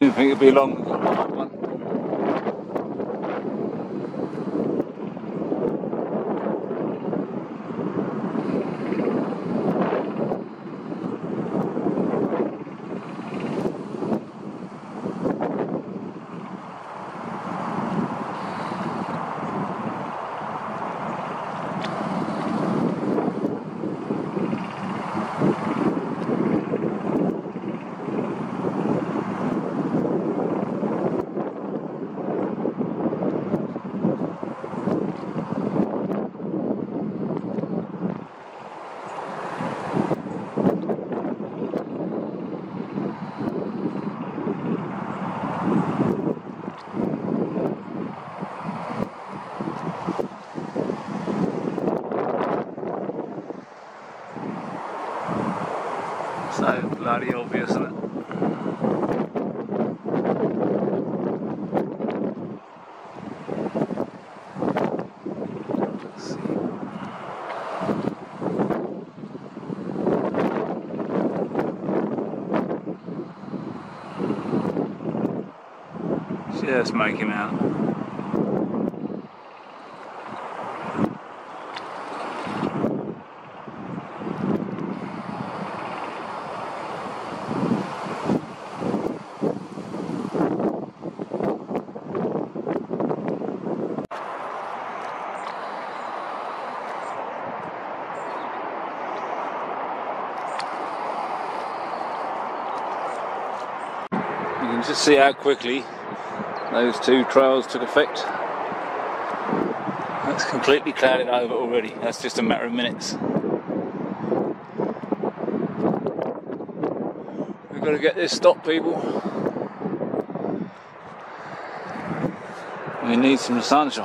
Didn't think it'd be long. So bloody obvious, isn't it? Let's see. Just making out. You can just see how quickly those two trails took effect. That's completely clouded over already. That's just a matter of minutes. We've got to get this stopped, people. We need some sunshine.